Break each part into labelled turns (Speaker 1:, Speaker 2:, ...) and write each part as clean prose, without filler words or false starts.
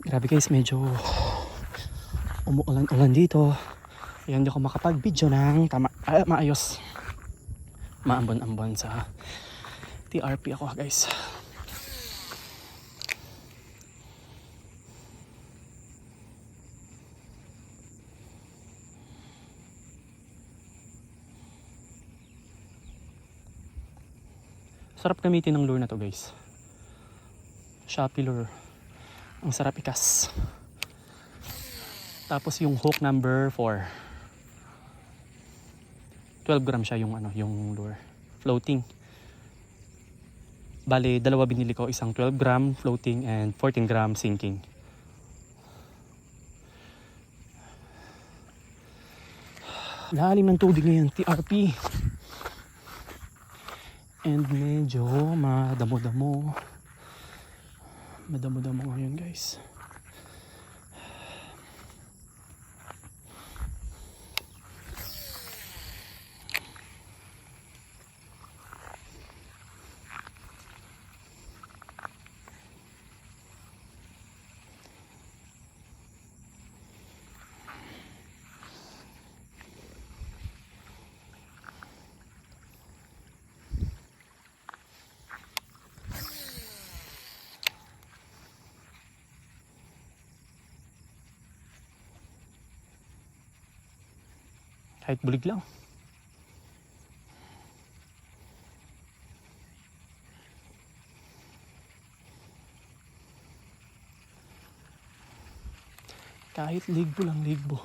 Speaker 1: Grabe guys, medyo umuulan-ulan dito. Kaya hindi ako makapag-video ng maayos. Maambon-ambon sa TRP ako guys. Sarap gamitin ng lure na to guys. Shopee lure. Ang sarap ikas. Tapos yung hook number 4. 12 gram siya yung yung lure. Floating. Bale, dalawa binili ko, isang 12 gram floating and 14 gram sinking. Lalim ng tubig ngayon, TRP. And medyo madamo-damo. Madamo-damo ngayon guys. Kahit bulig lang. Kahit ligbo lang, ligbo.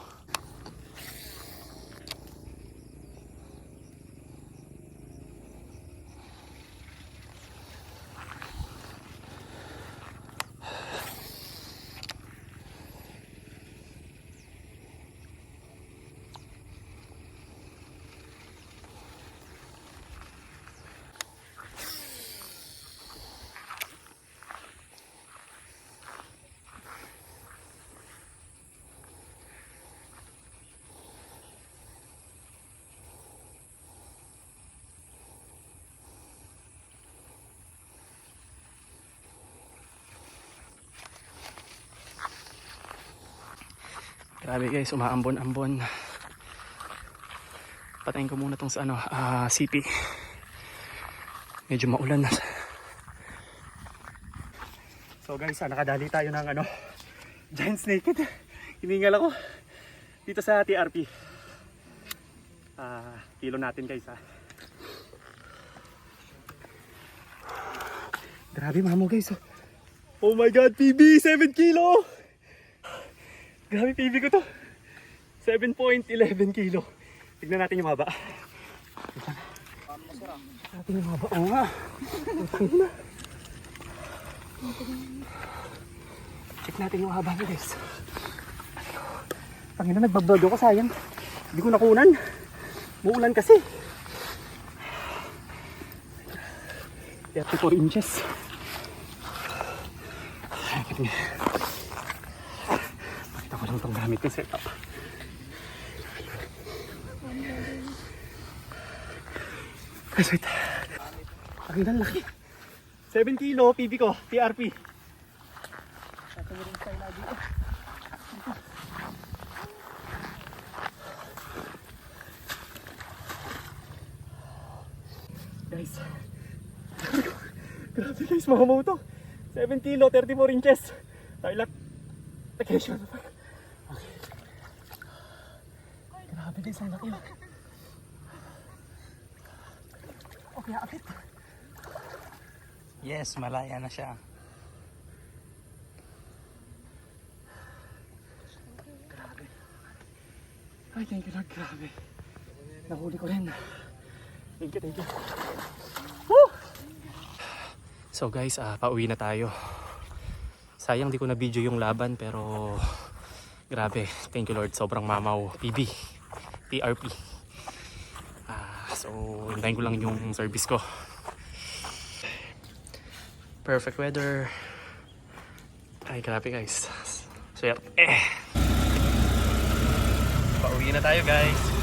Speaker 1: Grabe guys, umaambon-ambon. Patayin ko muna tong sa CP. Medyo maulan na. So guys, nakadali tayo ng giant snake. Hiningal ako dito sa TRP. Kilo natin guys ha. Grabe mamo guys. Oh my god, PB 7 kilo. Grabe PB ko to. 7.11 kilo. Tignan natin yung haba. Natin yung haba. Oo nga. Check natin yung haba niya guys. Pangina, nagbablog ako, sayang. Hindi ko nakunan. Muulan kasi. 34 inches. Pakita ko lang itong gamit ng setup. Guys, wait. Pakilang laki. 7 kilo, PB ko, TRP. Guys, grabe guys, mga moto. 7 kilo, 34 inches. Toilet. Location. Okay. Grabe guys, ang laki. Okay, akit.
Speaker 2: Yes, malaya na siya.
Speaker 1: Grabe. Ay, thank you Lord, grabe. Nahuli ko rin. Thank you, thank you. Woo! So guys, pauwi na tayo. Sayang di ko na video yung laban pero grabe, thank you Lord, sobrang mamaw. PB, TRP. So hintayin ko lang yung service ko. Perfect weather. Ay grabe guys. So pauwi na tayo guys.